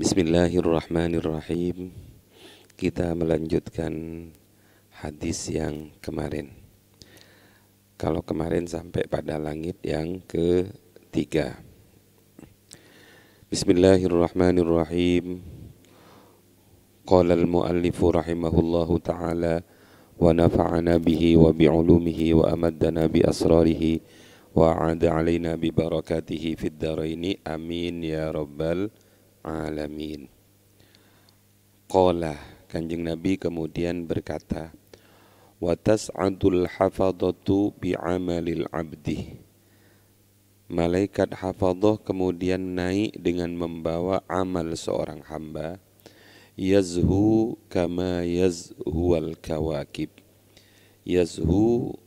Bismillahirrahmanirrahim. Kita melanjutkan hadis yang kemarin. Kalau kemarin sampai pada langit yang ketiga. Bismillahirrahmanirrahim. Qala al-muallifu rahimahullahu ta'ala wa nafa'ana bihi wa bi'ulumihi wa amaddana bi asrarihi wa a'ada alaina bi barakatihi fid dharaini amin ya rabbal alamin. Qala, Kanjeng Nabi kemudian berkata, wa tas'adul hafadhatu bi'amalil abdi. Malaikat hafadhah kemudian naik dengan membawa amal seorang hamba. Yazhu kama yazhuwal kawakib. Yazhu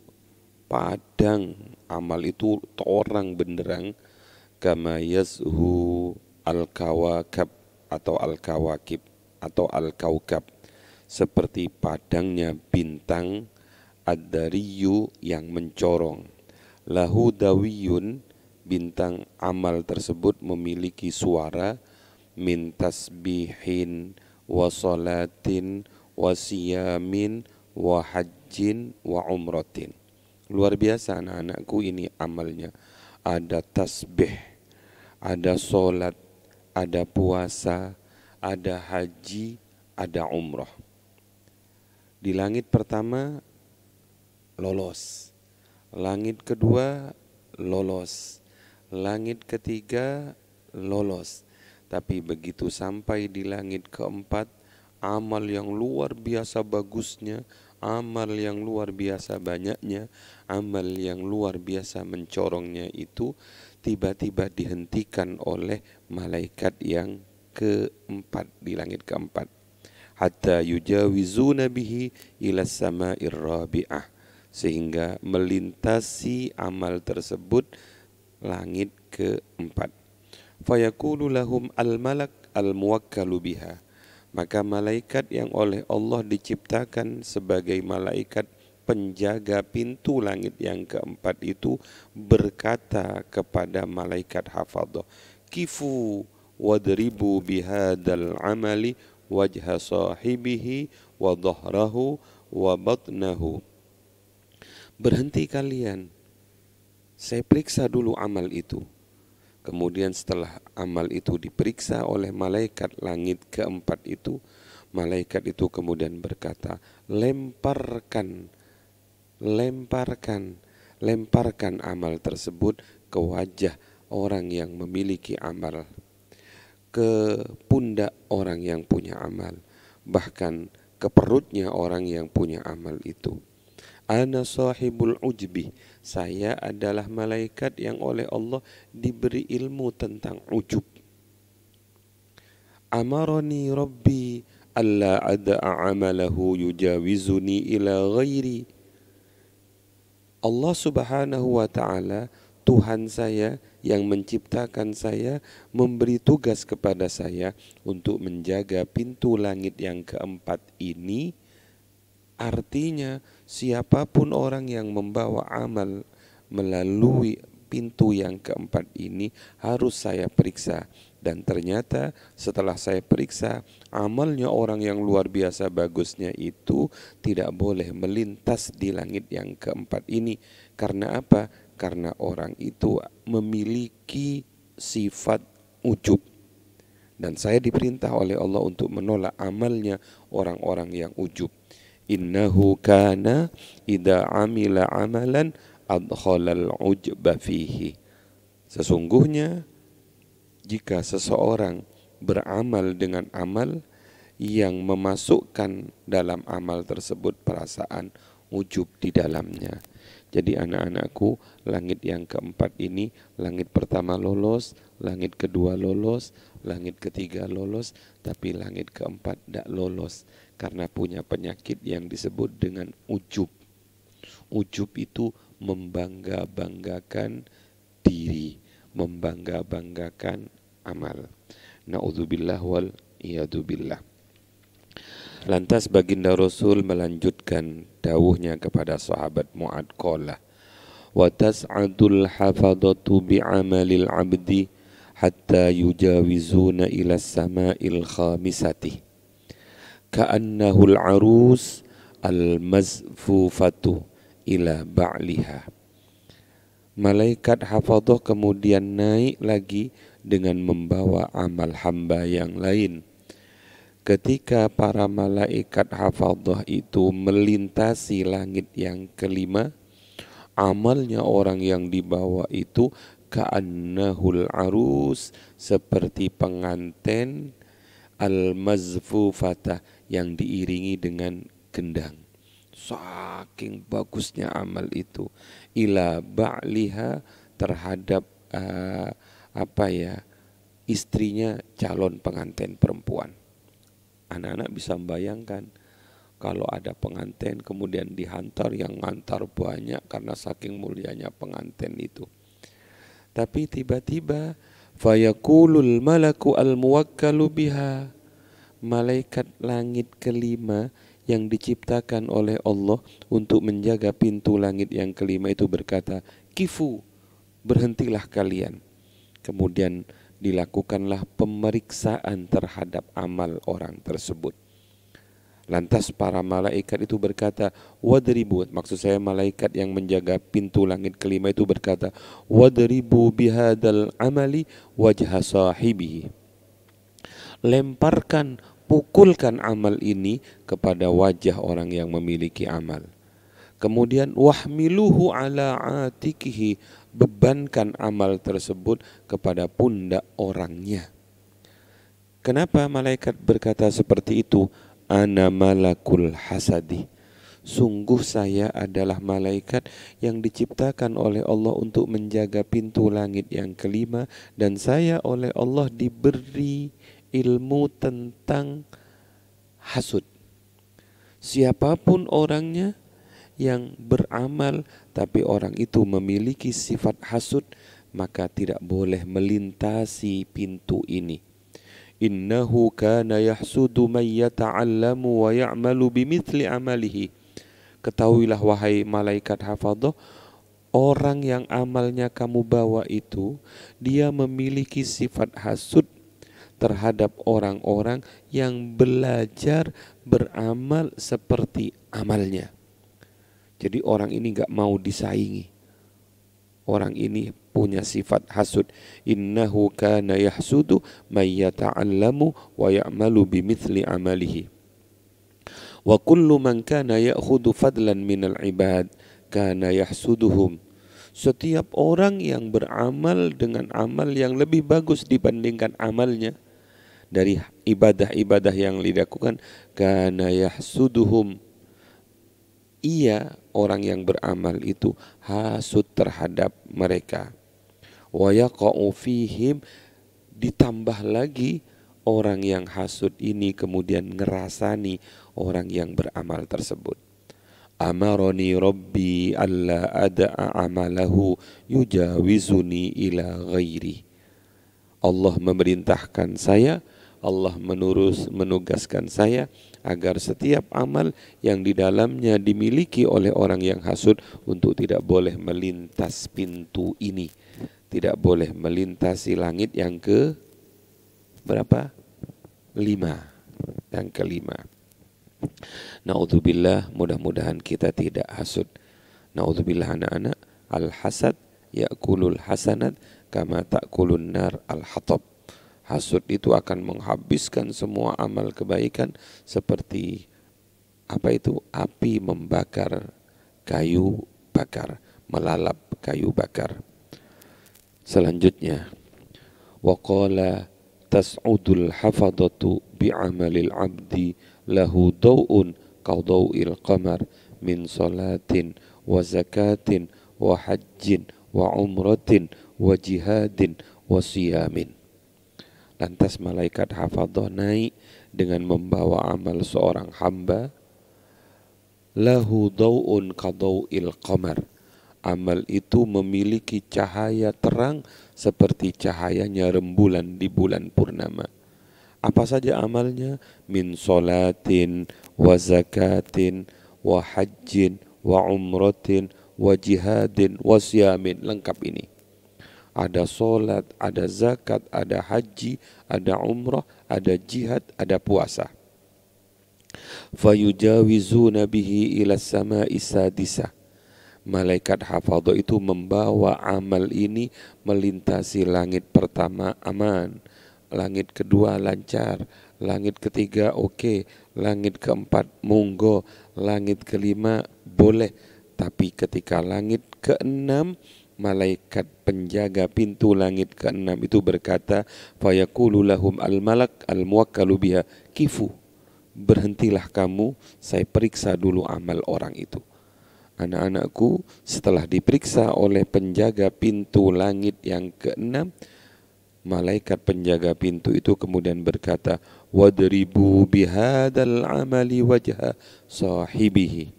padang, amal itu torang benderang, kama yazhu al-kawakab atau al-kawakib atau al-kaukab, seperti padangnya bintang ad-dariyu yang mencorong. Lahu dawiyun, bintang amal tersebut memiliki suara min tasbihin wa salatin wa siyamin wa hajjin wa umratin. Luar biasa anak-anakku, ini amalnya. Ada tasbih, ada solat, ada puasa, ada haji, ada umrah. Di langit pertama lolos, langit kedua lolos, langit ketiga lolos. Tapi begitu sampai di langit keempat, amal yang luar biasa bagusnya, amal yang luar biasa banyaknya, amal yang luar biasa mencorongnya itu tiba-tiba dihentikan oleh malaikat yang keempat di langit keempat. Hatta yujawizuna bihi ila sama'ir rabi'ah, sehingga melintasi amal tersebut langit keempat. Fayaqulu lahum al-malak al-muwakkalu biha, maka malaikat yang oleh Allah diciptakan sebagai malaikat penjaga pintu langit yang keempat itu berkata kepada malaikat hafadhah, kifu wadribu bihadal amali wajha sahibihi wa dhahrahu wa batnahu. Berhenti kalian, saya periksa dulu amal itu. Kemudian setelah amal itu diperiksa oleh malaikat langit keempat itu, malaikat itu kemudian berkata, lemparkan amal tersebut ke wajah orang yang memiliki amal, ke pundak orang yang punya amal, bahkan ke perutnya orang yang punya amal itu. Ana sahibul ujbi, saya adalah malaikat yang oleh Allah diberi ilmu tentang ujub. Amarani Rabbi alla ada'a amalahu yujawizuni ila ghairi. Allah subhanahu wa ta'ala, Tuhan saya yang menciptakan saya, memberi tugas kepada saya untuk menjaga pintu langit yang keempat ini. Artinya siapapun orang yang membawa amal melalui pintu yang keempat ini harus saya periksa. Dan ternyata setelah saya periksa, amalnya orang yang luar biasa bagusnya itu tidak boleh melintas di langit yang keempat ini. Karena apa? Karena orang itu memiliki sifat ujub. Dan saya diperintah oleh Allah untuk menolak amalnya orang-orang yang ujub. Innahu kana idza amila amalan adkhalal ujba fihi. Sesungguhnya jika seseorang beramal dengan amal yang memasukkan dalam amal tersebut perasaan ujub di dalamnya. Jadi anak-anakku, langit yang keempat ini, langit pertama lolos, langit kedua lolos, langit ketiga lolos, tapi langit keempat tidak lolos karena punya penyakit yang disebut dengan ujub. Ujub itu membangga-banggakan diri, membangga-banggakan amal. Na'udzubillah wal iyadzubillah. Lantas baginda Rasul melanjutkan dawuhnya kepada sahabat Mu'ad, qala wa tas'adul hafadhatu bi'amalil abdi hatta yujawizuna ila sama'il khamisati ka'annahul arus al-mazfufatu ila ba'liha. Malaikat hafadhah kemudian naik lagi dengan membawa amal hamba yang lain. Ketika para malaikat hafadhah itu melintasi langit yang kelima, amalnya orang yang dibawa itu ka'annahul arus, seperti pengantin al-mazfufata yang diiringi dengan gendang. Saking bagusnya amal itu, ila ba'liha, terhadap istrinya calon pengantin perempuan. Anak-anak bisa membayangkan kalau ada pengantin kemudian dihantar, yang ngantar banyak karena saking mulianya pengantin itu. Tapi tiba-tiba fayaqulul malaku al-muwakkalu biha, malaikat langit kelima yang diciptakan oleh Allah untuk menjaga pintu langit yang kelima itu berkata, kifu, berhentilah kalian. Kemudian dilakukanlah pemeriksaan terhadap amal orang tersebut. Lantas para malaikat itu berkata, wadribu, maksud saya malaikat yang menjaga pintu langit kelima itu berkata, wadribu bihadal amali wajha sahibihi, lemparkan, pukulkan amal ini kepada wajah orang yang memiliki amal. Kemudian wahmiluhu ala atikihi, bebankan amal tersebut kepada pundak orangnya. Kenapa malaikat berkata seperti itu? Ana malakul hasadi, sungguh saya adalah malaikat yang diciptakan oleh Allah untuk menjaga pintu langit yang kelima, dan saya oleh Allah diberi ilmu tentang hasud. Siapapun orangnya yang beramal tapi orang itu memiliki sifat hasud, maka tidak boleh melintasi pintu ini. Innahu kana yahsudu man yata'allamu wa ya'malu bimithli amalihi. Ketahuilah wahai malaikat hafadhah, orang yang amalnya kamu bawa itu, dia memiliki sifat hasud terhadap orang-orang yang belajar beramal seperti amalnya. Jadi orang ini gak mau disaingi. Orang ini punya sifat hasud. Innahu kana yahsudu may yata'allamu wa ya'malu bimithli amalihi. Wa kullu man kana ya'khudhu fadlan minal ibad kana yahsuduhum. Setiap orang yang beramal dengan amal yang lebih bagus dibandingkan amalnya dari ibadah-ibadah yang dilakukan, kana yahsuduhum, ia orang yang beramal itu hasud terhadap mereka. Wa yaqa'u fihim, ditambah lagi orang yang hasud ini kemudian ngerasani orang yang beramal tersebut. Amaroni Rabbi alla ada'a amalahu yujawizuni ila ghairi. Allah memerintahkan saya, Allah menugaskan saya agar setiap amal yang di dalamnya dimiliki oleh orang yang hasud untuk tidak boleh melintas pintu ini, tidak boleh melintasi langit yang ke berapa? 5, yang kelima. Naudzubillah, mudah-mudahan kita tidak hasud. Naudzubillah anak-anak, al-hasad ya'kulul hasanat kama ta'kulun nar al-hatab. Hasud itu akan menghabiskan semua amal kebaikan seperti api membakar kayu bakar, melalap kayu bakar. Selanjutnya, waqala tas'udul hafadatu bi'amalil abdi lahu daw'un qadaw'il qamar min salatin wa zakatin wa hajjin wa umratin wa jihadin wa siyamin. Lantas malaikat hafadhah naik dengan membawa amal seorang hamba, lahu daw'un qadaw'il qamar. Amal itu memiliki cahaya terang seperti cahayanya rembulan di bulan purnama. Apa saja amalnya? Min salatin wa zakatin wa hajjin wa umratin wa jihadin wa siyamin. Lengkap ini. ada solat, ada zakat, ada haji, ada umrah, ada jihad, ada puasa. Fayujawizuna bihi ila sama'i sadisah. Malaikat hafadhah itu membawa amal ini melintasi langit pertama aman, langit kedua lancar, langit ketiga oke, langit keempat monggo, langit kelima boleh. Tapi ketika langit keenam, malaikat penjaga pintu langit keenam itu berkata, fayaqulu lahum al-malak al-muwakkalu biha kifu, berhentilah kamu, saya periksa dulu amal orang itu. Anak-anakku, setelah diperiksa oleh penjaga pintu langit yang keenam, malaikat penjaga pintu itu kemudian berkata, wadribu bihadal amali wajha sahibihi,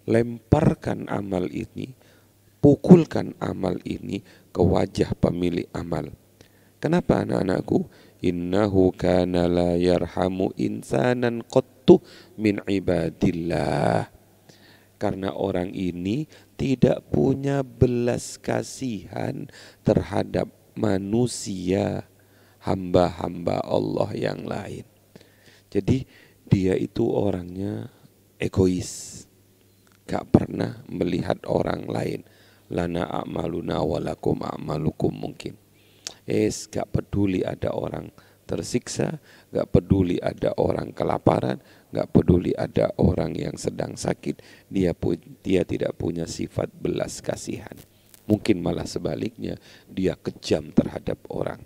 lemparkan amal ini, pukulkan amal ini ke wajah pemilik amal. Kenapa anak-anakku? Innahu kana la yarhamu insanan qattu min ibadillah. Karena orang ini tidak punya belas kasihan terhadap manusia, hamba-hamba Allah yang lain. Jadi dia itu orangnya egois, gak pernah melihat orang lain. Lana a'maluna walakum a'malukum mungkin. Gak peduli ada orang tersiksa, gak peduli ada orang kelaparan, gak peduli ada orang yang sedang sakit. Dia tidak punya sifat belas kasihan. Mungkin malah sebaliknya, dia kejam terhadap orang.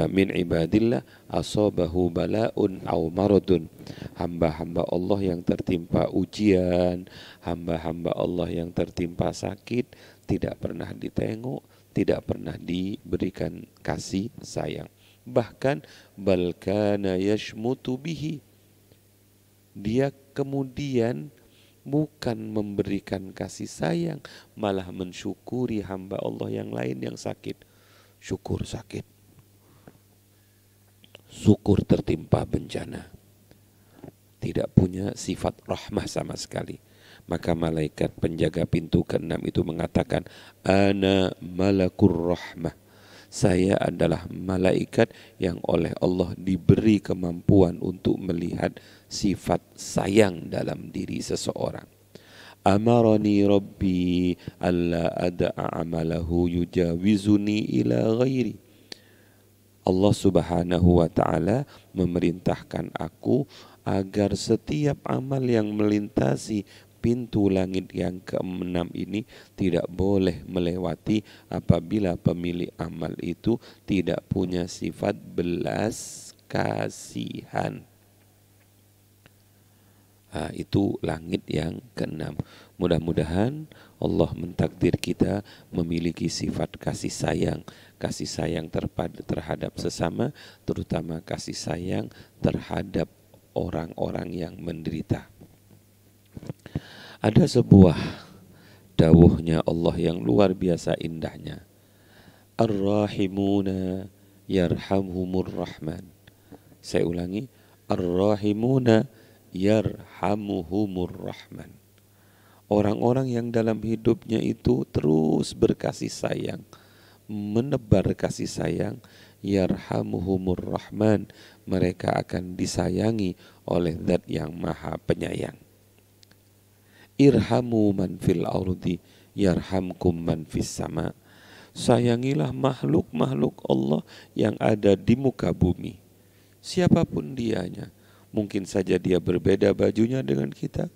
Min ibadillah asabahu bala'un aw maradun. Hamba-hamba Allah yang tertimpa ujian, hamba-hamba Allah yang tertimpa sakit, tidak pernah ditengok, tidak pernah diberikan kasih sayang. Bahkan bal kana yashmutu bihi, dia kemudian bukan memberikan kasih sayang, malah mensyukuri hamba Allah yang lain yang sakit. Syukur sakit, syukur tertimpa bencana, tidak punya sifat rahmah sama sekali. Maka malaikat penjaga pintu keenam itu mengatakan, ana malakur rahmah, saya adalah malaikat yang oleh Allah diberi kemampuan untuk melihat sifat sayang dalam diri seseorang. Amarani Rabbi alla ada'a amalahu yujawizuni ila ghairi. Allah subhanahu wa ta'ala memerintahkan aku agar setiap amal yang melintasi pintu langit yang keenam ini tidak boleh melewati apabila pemilik amal itu tidak punya sifat belas kasihan. Itu langit yang keenam. Mudah-mudahan Allah mentakdir kita memiliki sifat kasih sayang terhadap sesama, terutama kasih sayang terhadap orang-orang yang menderita. Ada sebuah dawuhnya Allah yang luar biasa indahnya. Ar-rahimuna yarhamhumur rahman. Saya ulangi, ar-rahimuna yarhamuhumur rahman. Orang-orang yang dalam hidupnya itu terus berkasih sayang, menebar kasih sayang, yarhamuhumur rahman, mereka akan disayangi oleh Zat yang Maha Penyayang. Irhamu man fil ardi yarhamkum man fis sama. Sayangilah makhluk-makhluk Allah yang ada di muka bumi, siapapun dianya. Mungkin saja dia berbeda bajunya dengan kita,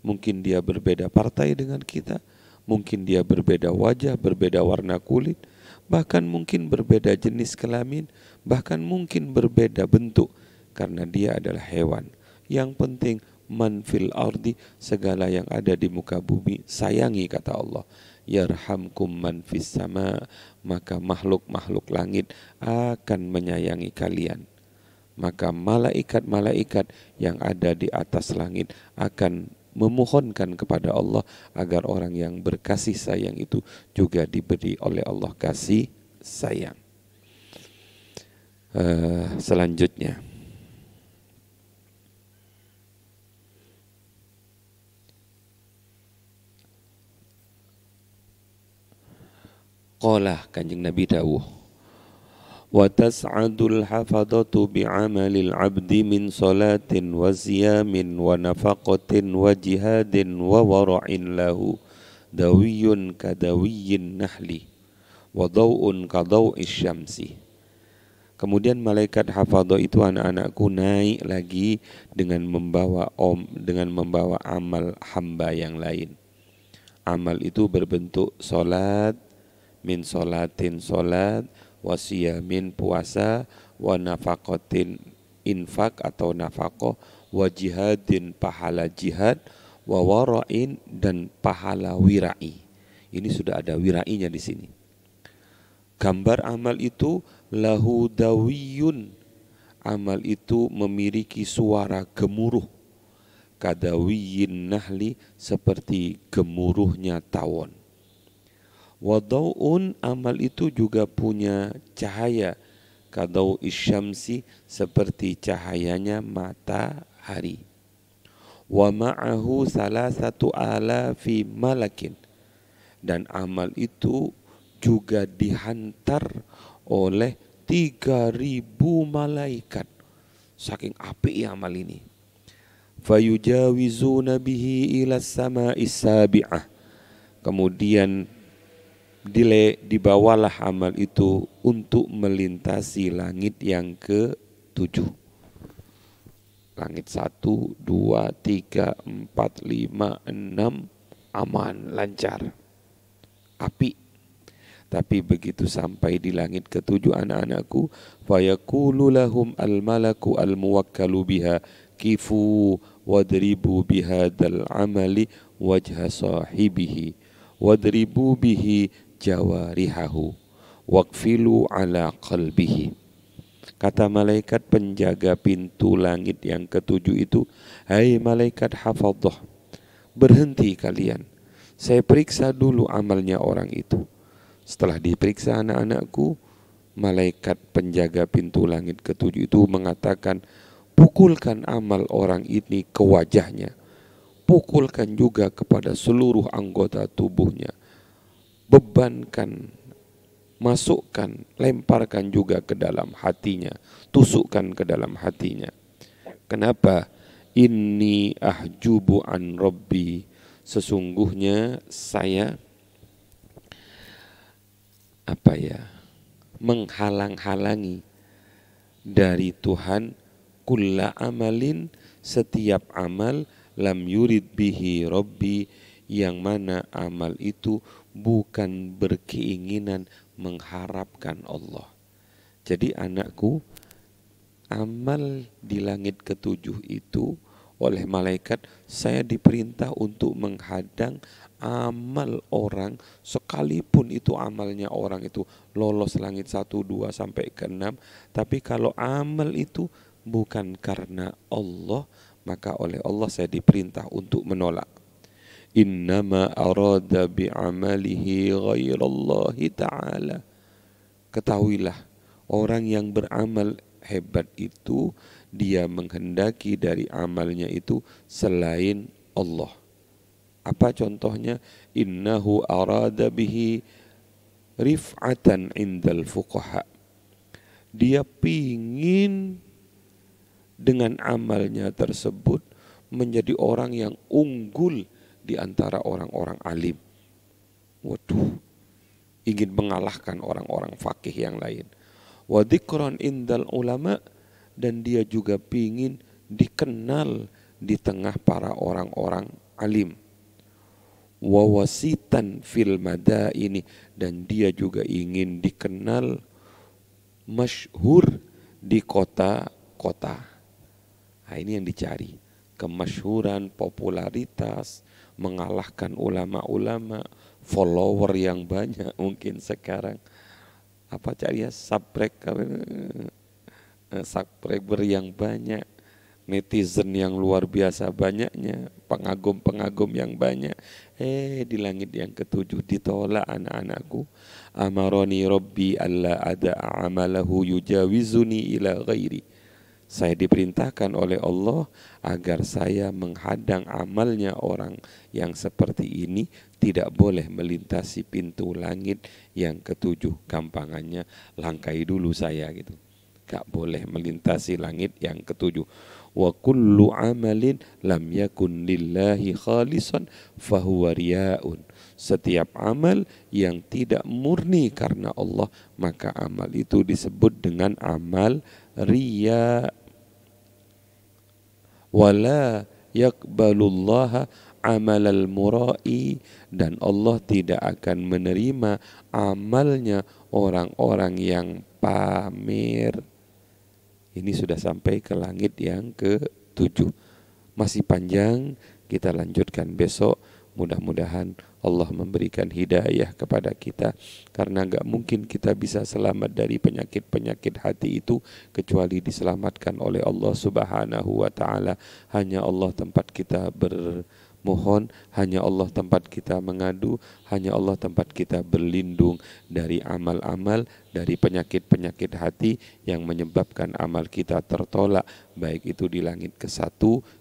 mungkin dia berbeda partai dengan kita, mungkin dia berbeda wajah, berbeda warna kulit, bahkan mungkin berbeda jenis kelamin, bahkan mungkin berbeda bentuk, karena dia adalah hewan. Yang penting man fil ardi, segala yang ada di muka bumi sayangi, kata Allah. Yarhamkum man fis sama, maka makhluk-makhluk langit akan menyayangi kalian. Maka malaikat-malaikat yang ada di atas langit akan memohonkan kepada Allah agar orang yang berkasih sayang itu juga diberi oleh Allah kasih sayang. Selanjutnya, Qala Kanjeng Nabi dawuh, wa tas'adul hafadatu bi'amalil abdi min salatin wa ziyamin wa nafaqatin wa jihadin wa wara'in lahu dawiyun kadawiyyin nahli wa daw'un kadaw'is syamsi. Kemudian malaikat hafadhah itu anak-anakku naik lagi dengan membawa amal hamba yang lain. Amal itu berbentuk solat, min solatin solat, wasiyamin puasa, wa nafaqatin infak atau nafaqah, wa jihadin pahala jihad, wa wara'in dan pahala wirai. Ini sudah ada wirainya di sini. Gambar amal itu lahu dawiyun, amal itu memiliki suara gemuruh, kadawiyin nahli seperti gemuruhnya tawon. Wadau'un, amal itu juga punya cahaya, kadau isyamsi seperti cahayanya matahari. Wa ma'ahu salasatu alafi malakin, dan amal itu juga dihantar oleh 3.000 malaikat. Saking apik amal ini. Fayujawizuna bihi ila sama'is sabi'ah. Kemudian dibawalah amal itu untuk melintasi langit yang ke-7. Langit 1, 2, 3, 4, 5, 6 aman, lancar, api. Tapi begitu sampai di langit ke-7 anak-anakku, fayaqulu lahum al-malaku al-muwakkalu biha kifu wadribu bihadzal amali wajha sahibihi wadribu bihi jawarihahu waqfilu ala qalbihi. Kata malaikat penjaga pintu langit yang ke-7 itu, hai malaikat hafadhah, berhenti kalian, saya periksa dulu amalnya orang itu. Setelah diperiksa anak-anakku, malaikat penjaga pintu langit ke-7 itu mengatakan, pukulkan amal orang ini ke wajahnya, pukulkan juga kepada seluruh anggota tubuhnya, bebankan, masukkan, lemparkan juga ke dalam hatinya, tusukkan ke dalam hatinya. Kenapa? Inni ahjubu an rabbi, sesungguhnya saya menghalang-halangi dari Tuhan kulla amalin, setiap amal, lam yurid bihi rabbi, yang mana amal itu bukan berkeinginan mengharapkan Allah. Jadi anakku, amal di langit ke-7 itu oleh malaikat saya diperintah untuk menghadang amal orang, sekalipun itu amalnya orang itu lolos langit 1, 2 sampai ke 6, tapi kalau amal itu bukan karena Allah, maka oleh Allah saya diperintah untuk menolak. Innama arada bi'amalihi ghairallahi ta'ala. Ketahuilah, orang yang beramal hebat itu dia menghendaki dari amalnya itu selain Allah. Apa contohnya? Innahu arada bihi rif'atan indal fuqaha. Dia pingin dengan amalnya tersebut menjadi orang yang unggul di antara orang-orang alim. Waduh, ingin mengalahkan orang-orang fakih yang lain. Wa dzikran indal ulama, dan dia juga pingin dikenal di tengah para orang-orang alim. Wa wasitan fil madaini, dan dia juga ingin dikenal masyhur di kota-kota. Nah, ini yang dicari, kemasyhuran, popularitas, mengalahkan ulama-ulama, follower yang banyak mungkin sekarang. Apa cari ya, subscriber yang banyak, netizen yang luar biasa banyaknya, pengagum-pengagum yang banyak. Di langit yang ke-7 ditolak anak-anakku. Amaroni Rabbi alla ada amalahu yujawizuni ila ghairi. Saya diperintahkan oleh Allah agar saya menghadang amalnya orang yang seperti ini, tidak boleh melintasi pintu langit yang ketujuh. Gampangannya, langkai dulu saya gitu. Gak boleh melintasi langit yang ketujuh. Wa kullu amalin lam yakun lillahi khalisan fahuwa riyaun. Setiap amal yang tidak murni karena Allah, maka amal itu disebut dengan amal riya. Wala yakbalullaha amalal murai, dan Allah tidak akan menerima amalnya orang-orang yang pamer. Ini sudah sampai ke langit yang ke-7. Masih panjang, kita lanjutkan besok. Mudah-mudahan Allah memberikan hidayah kepada kita, karena gak mungkin kita bisa selamat dari penyakit-penyakit hati itu kecuali diselamatkan oleh Allah Subhanahu wa ta'ala. Hanya Allah tempat kita bermohon, hanya Allah tempat kita mengadu, hanya Allah tempat kita berlindung dari amal-amal, dari penyakit-penyakit hati yang menyebabkan amal kita tertolak, baik itu di langit ke-1,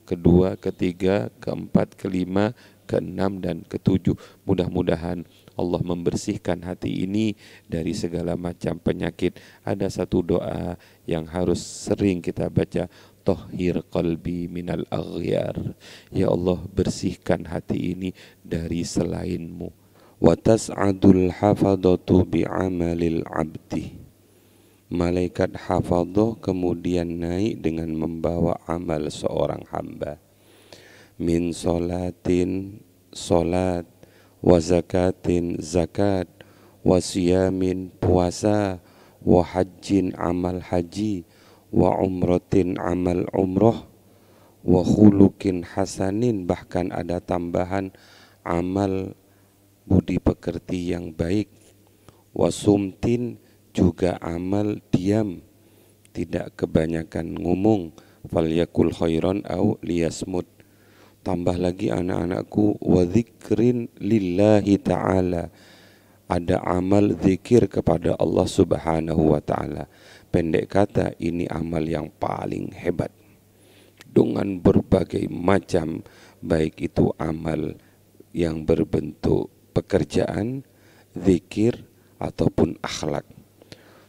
ke-2, ke-3, ke-4, ke-5, ke-6 dan ke-7. Mudah-mudahan Allah membersihkan hati ini dari segala macam penyakit. Ada satu doa yang harus sering kita baca, Tahhir qalbi minal aghyar. Ya Allah, bersihkan hati ini dari selainmu. Wa tas'adul hafadatu bi'amalil abdi. Malaikat hafadhah kemudian naik dengan membawa amal seorang hamba. Min solatin solat, wa zakatin zakat, wa siyamin puasa, wa hajjin amal haji, wa umratin amal umroh, wa khulukin hasanin, bahkan ada tambahan amal budi pekerti yang baik, wa sumtin, juga amal diam, tidak kebanyakan ngomong, falyakul khairan au liyasmut. Tambah lagi anak-anakku, wa dzikrin lillahi ta'ala, ada amal zikir kepada Allah Subhanahu wa ta'ala. Pendek kata, ini amal yang paling hebat dengan berbagai macam, baik itu amal yang berbentuk pekerjaan, zikir, ataupun akhlak.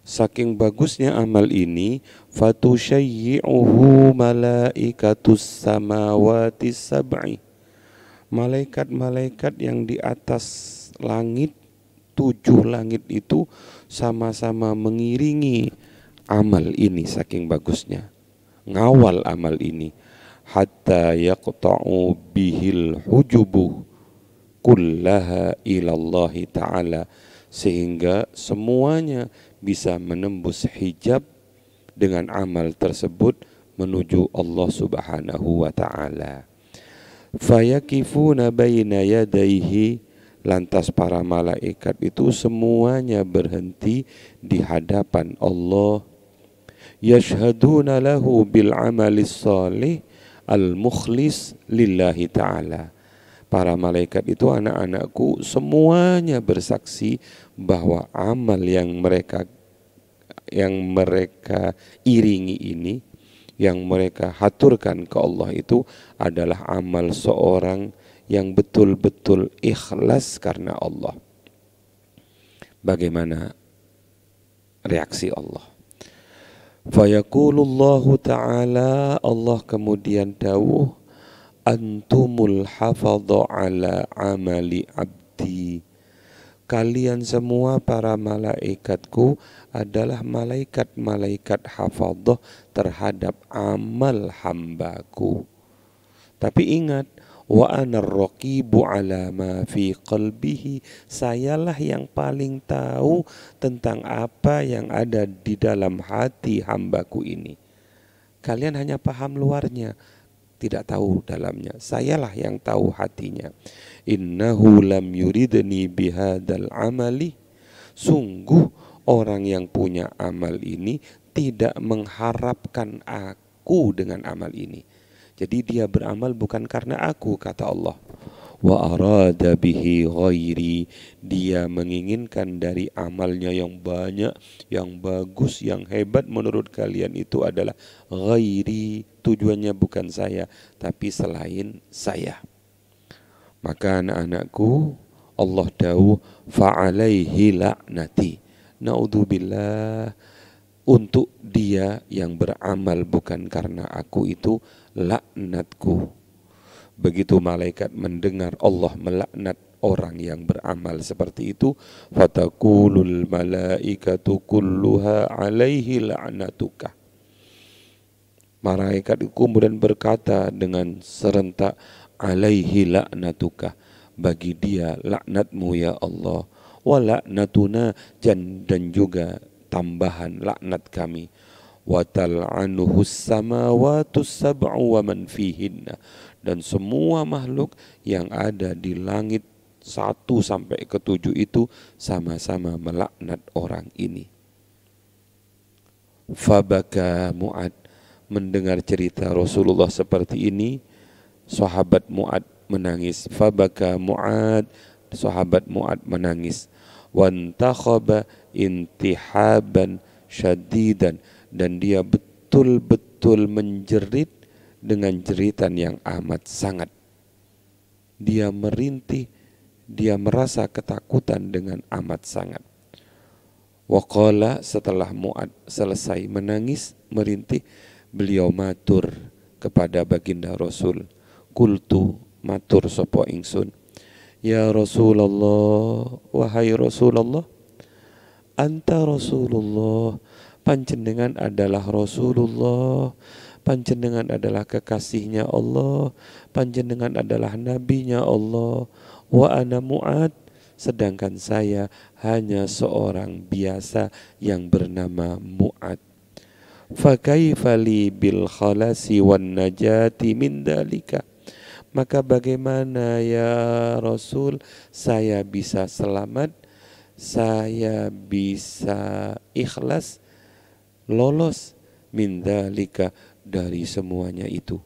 Saking bagusnya amal ini, fatusyayyi'uhu malaikatus samawati sab'i. Malaikat-malaikat yang di atas langit, 7 langit itu sama-sama mengiringi amal ini, saking bagusnya. Ngawal amal ini. Hatta yaqta'u bihil hujubu kullaha ilallahi ta'ala. Sehingga semuanya bisa menembus hijab dengan amal tersebut menuju Allah Subhanahu wa ta'ala. Fayakifuna baina yadaihi, lantas para malaikat itu semuanya berhenti di hadapan Allah. Yashhaduna lahu bil amalis salih al mukhlis lillahi ta'ala. Para malaikat itu, anak-anakku, semuanya bersaksi bahwa amal yang mereka iringi ini, yang mereka haturkan ke Allah itu adalah amal seorang yang betul-betul ikhlas karena Allah. Bagaimana reaksi Allah? Fayaqulullahu ta'ala, Allah kemudian dawuh, antumul hafadha ala amali abdi. Kalian semua para malaikatku adalah malaikat-malaikat hafadhah terhadap amal hambaku. Tapi ingat, wa anar raqibu ala ma fi qalbihi, sayalah yang paling tahu tentang apa yang ada di dalam hati hambaku ini. Kalian hanya paham luarnya, tidak tahu dalamnya. Sayalah yang tahu hatinya. Innahu lam yuridni bihadal amali, sungguh orang yang punya amal ini tidak mengharapkan aku dengan amal ini. Jadi dia beramal bukan karena aku, kata Allah. wa arada bihi ghairi, dia menginginkan dari amalnya yang banyak, yang bagus, yang hebat menurut kalian itu adalah ghairi, tujuannya bukan saya tapi selain saya. Maka anak-anakku, Allah dawuh fa'alaihi la'nati, naudzubillah, untuk dia yang beramal bukan karena aku itu laknatku. Begitu malaikat mendengar Allah melaknat orang yang beramal seperti itu, fataqulul malaikatu kulluha alaihi la'natuka. Malaikat itu kemudian berkata dengan serentak, alaihi la'natuka, bagi dia laknatmu ya Allah, wa la'natuna, dan juga tambahan laknat kami, wa tal'anuhus samawatu sab'u wa man fihinna, dan semua makhluk yang ada di langit 1 sampai ke 7 itu sama-sama melaknat orang ini. Fabaka Mu'ad, mendengar cerita Rasulullah seperti ini, sahabat Mu'ad menangis. Fabaka Mu'ad, sahabat Mu'ad menangis. Wantakhaba intihaban syadidan, dan dia betul-betul menjerit dengan jeritan yang amat sangat. Dia merintih, dia merasa ketakutan dengan amat sangat. Waqala, setelah Mu'ad selesai menangis, merintih, beliau matur kepada baginda Rasul, kultu, matur sapa ingsun, ya Rasulullah, wahai Rasulullah, anta Rasulullah, panjenengan adalah Rasulullah, panjenengan adalah kekasihnya Allah, panjenengan adalah nabinya Allah, wa ana Mu'ad, sedangkan saya hanya seorang biasa yang bernama Mu'ad. Fakaifa li bil khalasi wan najati min dalika, maka bagaimana ya Rasul saya bisa selamat, saya bisa ikhlas, lolos min dalika, dari semuanya itu.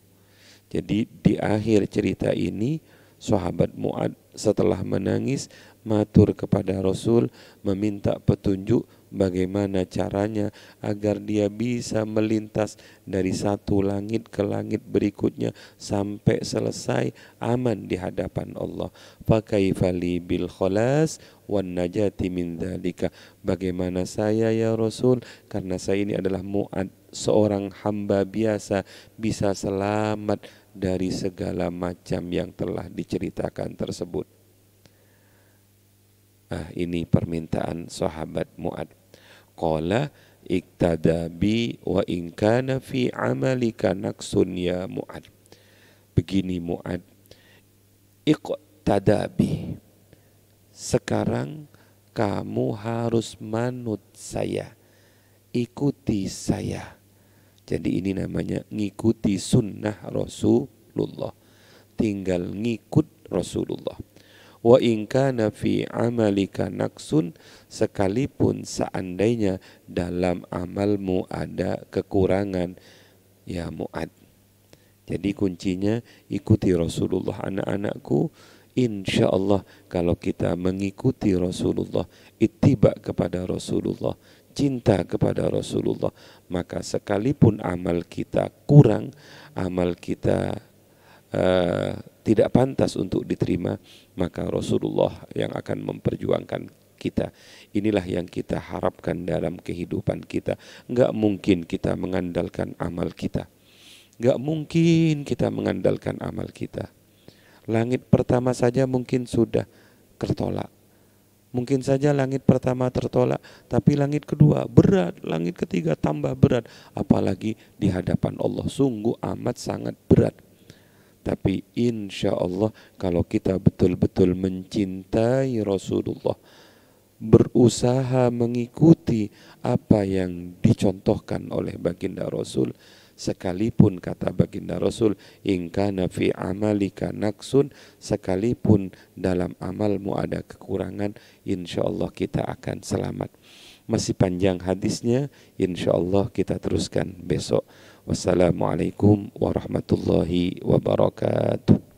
Jadi di akhir cerita ini sahabat Mu'ad setelah menangis matur kepada Rasul, meminta petunjuk bagaimana caranya agar dia bisa melintas dari satu langit ke langit berikutnya sampai selesai aman di hadapan Allah. Fakaifa li bil khalas wan najati min dzalika, bagaimana saya ya Rasul, karena saya ini adalah Mu'ad, seorang hamba biasa, bisa selamat dari segala macam yang telah diceritakan tersebut. Ini permintaan sahabat Mu'ad. Qala iktada bi wa in kana fi amalika naqsun ya Mu'ad. Begini Mu'ad, iqtada bi, sekarang kamu harus manut saya, ikuti saya. Jadi ini namanya ngikuti sunnah Rasulullah, tinggal ngikut Rasulullah. Wa in kana fi amalika naqsun, sekalipun seandainya dalam amalmu ada kekurangan ya Mu'ad. Jadi kuncinya ikuti Rasulullah. Anak-anakku, insya Allah kalau kita mengikuti Rasulullah, ittiba kepada Rasulullah, cinta kepada Rasulullah, maka sekalipun amal kita kurang, amal kita tidak pantas untuk diterima, maka Rasulullah yang akan memperjuangkan kita. Inilah yang kita harapkan dalam kehidupan kita. Enggak mungkin kita mengandalkan amal kita. Enggak mungkin kita mengandalkan amal kita. Langit pertama saja mungkin sudah tertolak. Mungkin saja langit pertama tertolak, tapi langit kedua berat, langit ketiga tambah berat. Apalagi di hadapan Allah, sungguh amat sangat berat. Tapi insya Allah kalau kita betul-betul mencintai Rasulullah, berusaha mengikuti apa yang dicontohkan oleh baginda Rasul, sekalipun kata baginda Rasul, in kana fi amalika naqsun, sekalipun dalam amalmu ada kekurangan, insya Allah kita akan selamat. Masih panjang hadisnya, insya Allah kita teruskan besok. Wassalamualaikum warahmatullahi wabarakatuh.